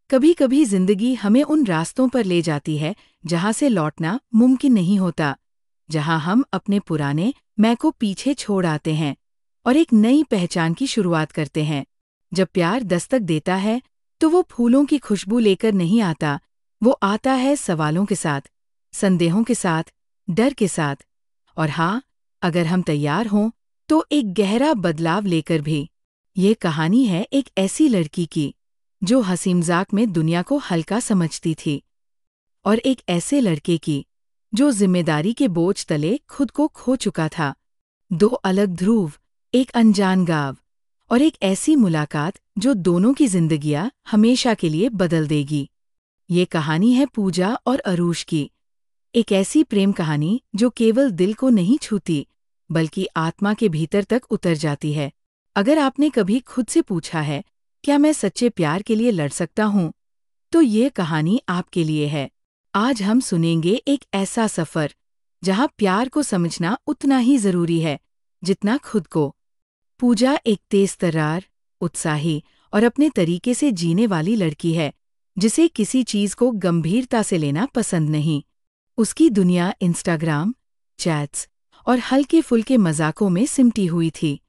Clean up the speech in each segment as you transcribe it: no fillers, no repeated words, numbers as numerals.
कभी कभी जिंदगी हमें उन रास्तों पर ले जाती है जहां से लौटना मुमकिन नहीं होता, जहां हम अपने पुराने मैं को पीछे छोड़ आते हैं और एक नई पहचान की शुरुआत करते हैं। जब प्यार दस्तक देता है तो वो फूलों की खुशबू लेकर नहीं आता, वो आता है सवालों के साथ, संदेहों के साथ, डर के साथ, और हाँ, अगर हम तैयार हों तो एक गहरा बदलाव लेकर भी। ये कहानी है एक ऐसी लड़की की जो हंसी-मज़ाक में दुनिया को हल्का समझती थी, और एक ऐसे लड़के की जो जिम्मेदारी के बोझ तले खुद को खो चुका था। दो अलग ध्रुव, एक अनजान गाँव, और एक ऐसी मुलाकात जो दोनों की जिंदगियां हमेशा के लिए बदल देगी। ये कहानी है पूजा और अरूष की, एक ऐसी प्रेम कहानी जो केवल दिल को नहीं छूती बल्कि आत्मा के भीतर तक उतर जाती है। अगर आपने कभी खुद से पूछा है, क्या मैं सच्चे प्यार के लिए लड़ सकता हूँ, तो ये कहानी आपके लिए है। आज हम सुनेंगे एक ऐसा सफर जहाँ प्यार को समझना उतना ही जरूरी है जितना खुद को। पूजा एक तेज तर्रार, उत्साही और अपने तरीके से जीने वाली लड़की है जिसे किसी चीज को गंभीरता से लेना पसंद नहीं। उसकी दुनिया इंस्टाग्राम, चैट्स और हल्के फुल्के मजाकों में सिमटी हुई थी।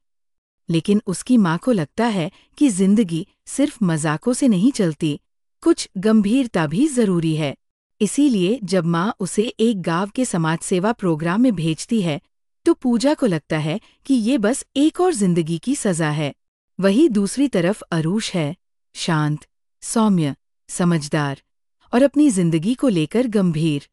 लेकिन उसकी माँ को लगता है कि जिंदगी सिर्फ मजाकों से नहीं चलती, कुछ गंभीरता भी जरूरी है। इसीलिए जब माँ उसे एक गांव के समाज सेवा प्रोग्राम में भेजती है तो पूजा को लगता है कि ये बस एक और जिंदगी की सजा है। वहीं दूसरी तरफ अरूष है, शांत, सौम्य, समझदार और अपनी जिंदगी को लेकर गंभीर।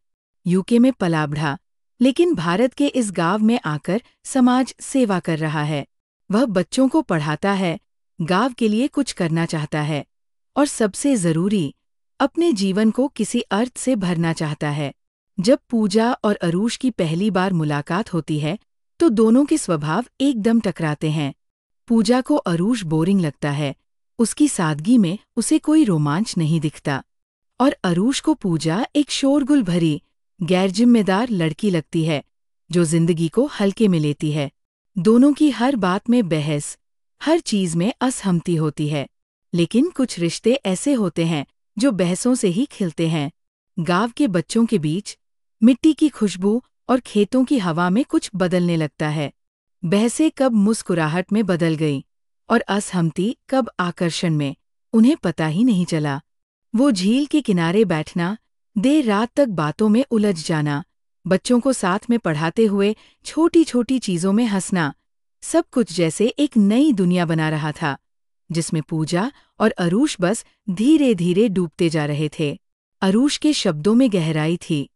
यूके में पला बढ़ा, लेकिन भारत के इस गांव में आकर समाज सेवा कर रहा है। वह बच्चों को पढ़ाता है, गांव के लिए कुछ करना चाहता है और सबसे जरूरी, अपने जीवन को किसी अर्थ से भरना चाहता है। जब पूजा और अरूष की पहली बार मुलाकात होती है तो दोनों के स्वभाव एकदम टकराते हैं। पूजा को अरूष बोरिंग लगता है, उसकी सादगी में उसे कोई रोमांच नहीं दिखता, और अरूष को पूजा एक शोरगुल भरी, गैरजिम्मेदार लड़की लगती है जो जिंदगी को हल्के में लेती है। दोनों की हर बात में बहस, हर चीज में असहमति होती है। लेकिन कुछ रिश्ते ऐसे होते हैं जो बहसों से ही खिलते हैं। गांव के बच्चों के बीच मिट्टी की खुशबू और खेतों की हवा में कुछ बदलने लगता है। बहसें कब मुस्कुराहट में बदल गई और असहमति कब आकर्षण में, उन्हें पता ही नहीं चला। वो झील के किनारे बैठना, देर रात तक बातों में उलझ जाना, बच्चों को साथ में पढ़ाते हुए छोटी छोटी चीजों में हंसना, सब कुछ जैसे एक नई दुनिया बना रहा था जिसमें पूजा और अरूष बस धीरे धीरे डूबते जा रहे थे। अरूष के शब्दों में गहराई थी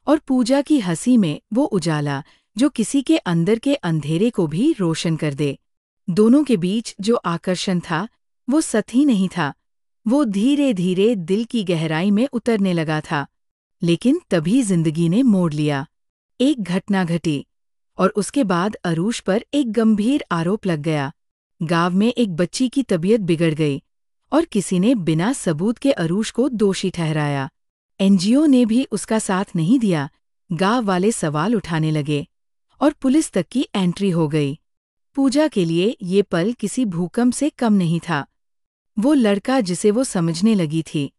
और पूजा की हंसी में वो उजाला जो किसी के अंदर के अंधेरे को भी रोशन कर दे। दोनों के बीच जो आकर्षण था वो सतही नहीं था, वो धीरे धीरे दिल की गहराई में उतरने लगा था। लेकिन तभी जिंदगी ने मोड़ लिया। एक घटना घटी और उसके बाद अरूष पर एक गंभीर आरोप लग गया। गांव में एक बच्ची की तबीयत बिगड़ गई और किसी ने बिना सबूत के अरूष को दोषी ठहराया। एनजीओ ने भी उसका साथ नहीं दिया, गांव वाले सवाल उठाने लगे और पुलिस तक की एंट्री हो गई। पूजा के लिए ये पल किसी भूकंप से कम नहीं था। वो लड़का जिसे वो समझने लगी थी,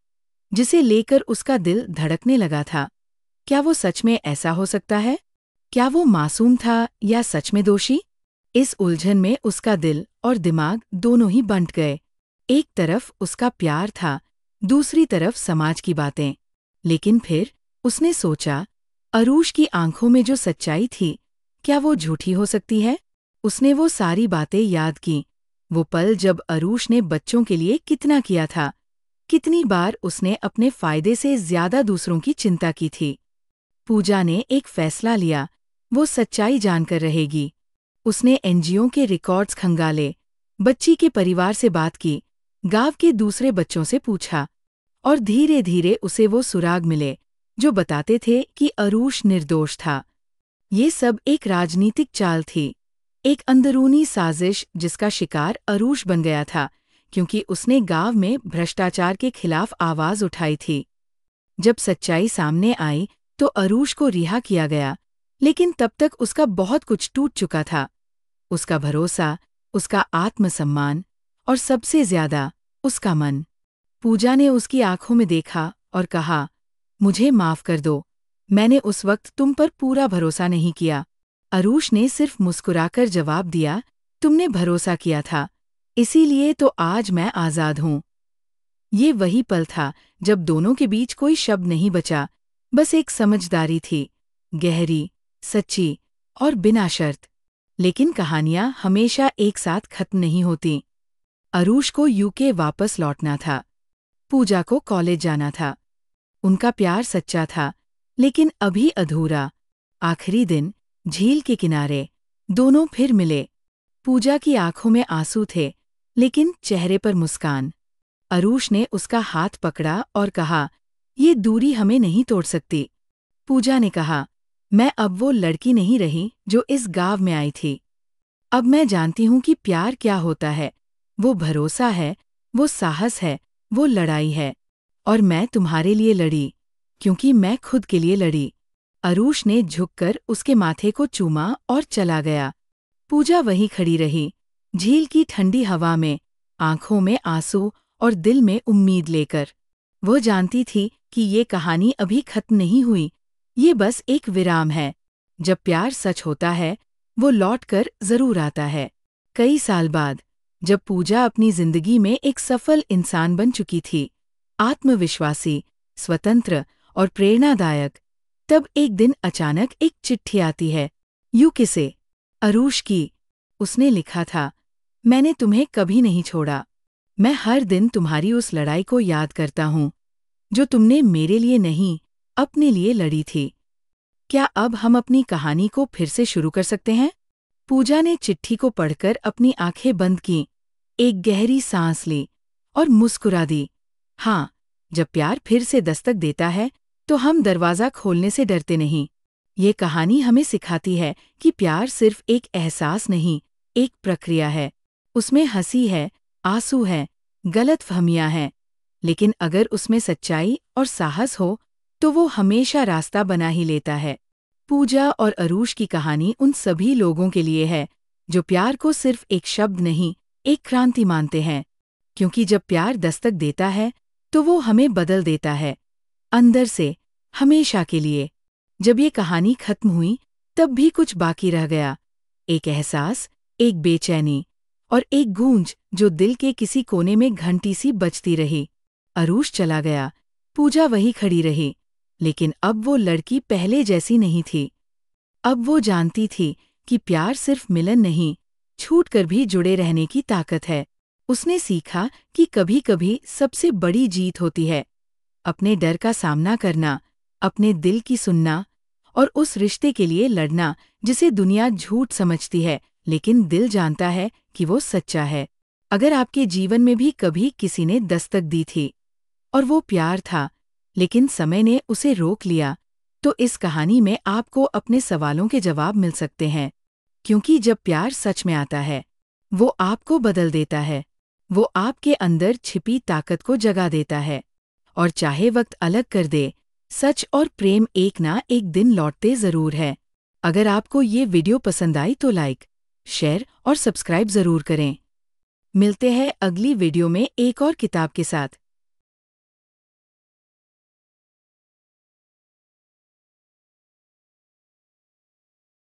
जिसे लेकर उसका दिल धड़कने लगा था, क्या वो सच में ऐसा हो सकता है? क्या वो मासूम था या सच में दोषी? इस उलझन में उसका दिल और दिमाग दोनों ही बंट गए। एक तरफ उसका प्यार था, दूसरी तरफ समाज की बातें। लेकिन फिर उसने सोचा, अरूष की आंखों में जो सच्चाई थी, क्या वो झूठी हो सकती है? उसने वो सारी बातें याद की, वो पल जब अरूष ने बच्चों के लिए कितना किया था, कितनी बार उसने अपने फायदे से ज्यादा दूसरों की चिंता की थी। पूजा ने एक फैसला लिया, वो सच्चाई जानकर रहेगी। उसने एनजीओ के रिकॉर्ड्स खंगाले, बच्ची के परिवार से बात की, गांव के दूसरे बच्चों से पूछा, और धीरे धीरे उसे वो सुराग मिले जो बताते थे कि अरूष निर्दोष था। ये सब एक राजनीतिक चाल थी, एक अंदरूनी साजिश जिसका शिकार अरूष बन गया था क्योंकि उसने गांव में भ्रष्टाचार के खिलाफ आवाज उठाई थी। जब सच्चाई सामने आई तो अरूष को रिहा किया गया, लेकिन तब तक उसका बहुत कुछ टूट चुका था। उसका भरोसा, उसका आत्मसम्मान और सबसे ज्यादा उसका मन। पूजा ने उसकी आंखों में देखा और कहा, मुझे माफ कर दो, मैंने उस वक्त तुम पर पूरा भरोसा नहीं किया। अरूष ने सिर्फ मुस्कुराकर जवाब दिया, तुमने भरोसा किया था, इसीलिए तो आज मैं आजाद हूं। ये वही पल था जब दोनों के बीच कोई शब्द नहीं बचा, बस एक समझदारी थी, गहरी, सच्ची और बिना शर्त। लेकिन कहानियां हमेशा एक साथ खत्म नहीं होती। अरूष को यूके वापस लौटना था, पूजा को कॉलेज जाना था। उनका प्यार सच्चा था, लेकिन अभी अधूरा। आखिरी दिन, झील के किनारे, दोनों फिर मिले। पूजा की आंखों में आंसू थे, लेकिन चेहरे पर मुस्कान। अरूष ने उसका हाथ पकड़ा और कहा, ये दूरी हमें नहीं तोड़ सकती। पूजा ने कहा, मैं अब वो लड़की नहीं रही जो इस गांव में आई थी। अब मैं जानती हूं कि प्यार क्या होता है। वो भरोसा है, वो साहस है, वो लड़ाई है। और मैं तुम्हारे लिए लड़ी, क्योंकि मैं खुद के लिए लड़ी। अरूष ने झुककर उसके माथे को चूमा और चला गया। पूजा वहीं खड़ी रही, झील की ठंडी हवा में, आंखों में आंसू और दिल में उम्मीद लेकर। वो जानती थी कि ये कहानी अभी खत्म नहीं हुई, ये बस एक विराम है। जब प्यार सच होता है, वो लौटकर जरूर आता है। कई साल बाद, जब पूजा अपनी जिंदगी में एक सफल इंसान बन चुकी थी, आत्मविश्वासी, स्वतंत्र और प्रेरणादायक, तब एक दिन अचानक एक चिट्ठी आती है, यूके से, अरूष की। उसने लिखा था, मैंने तुम्हें कभी नहीं छोड़ा। मैं हर दिन तुम्हारी उस लड़ाई को याद करता हूँ, जो तुमने मेरे लिए नहीं, अपने लिए लड़ी थी। क्या अब हम अपनी कहानी को फिर से शुरू कर सकते हैं? पूजा ने चिट्ठी को पढ़कर अपनी आंखें बंद कीं, एक गहरी सांस ली और मुस्कुरा दी। हाँ, जब प्यार फिर से दस्तक देता है, तो हम दरवाज़ा खोलने से डरते नहीं। ये कहानी हमें सिखाती है कि प्यार सिर्फ एक एहसास नहीं, एक प्रक्रिया है। उसमें हंसी है, आंसू है, गलतफहमियां हैं, लेकिन अगर उसमें सच्चाई और साहस हो, तो वो हमेशा रास्ता बना ही लेता है। पूजा और अरूष की कहानी उन सभी लोगों के लिए है, जो प्यार को सिर्फ एक शब्द नहीं, एक क्रांति मानते हैं। क्योंकि जब प्यार दस्तक देता है, तो वो हमें बदल देता है, अंदर से, हमेशा के लिए। जब ये कहानी खत्म हुई, तब भी कुछ बाकी रह गया। एक एहसास, एक बेचैनी और एक गूंज जो दिल के किसी कोने में घंटी सी बजती रही। अरूष चला गया, पूजा वही खड़ी रही, लेकिन अब वो लड़की पहले जैसी नहीं थी। अब वो जानती थी कि प्यार सिर्फ मिलन नहीं, छूटकर भी जुड़े रहने की ताकत है। उसने सीखा कि कभी-कभी सबसे बड़ी जीत होती है अपने डर का सामना करना, अपने दिल की सुनना और उस रिश्ते के लिए लड़ना जिसे दुनिया झूठ समझती है, लेकिन दिल जानता है कि वो सच्चा है। अगर आपके जीवन में भी कभी किसी ने दस्तक दी थी और वो प्यार था, लेकिन समय ने उसे रोक लिया, तो इस कहानी में आपको अपने सवालों के जवाब मिल सकते हैं। क्योंकि जब प्यार सच में आता है, वो आपको बदल देता है, वो आपके अंदर छिपी ताकत को जगा देता है। और चाहे वक्त अलग कर दे, सच और प्रेम एक ना एक दिन लौटते जरूर है। अगर आपको ये वीडियो पसंद आई तो लाइक, शेयर और सब्सक्राइब जरूर करें। मिलते हैं अगली वीडियो में एक और किताब के साथ।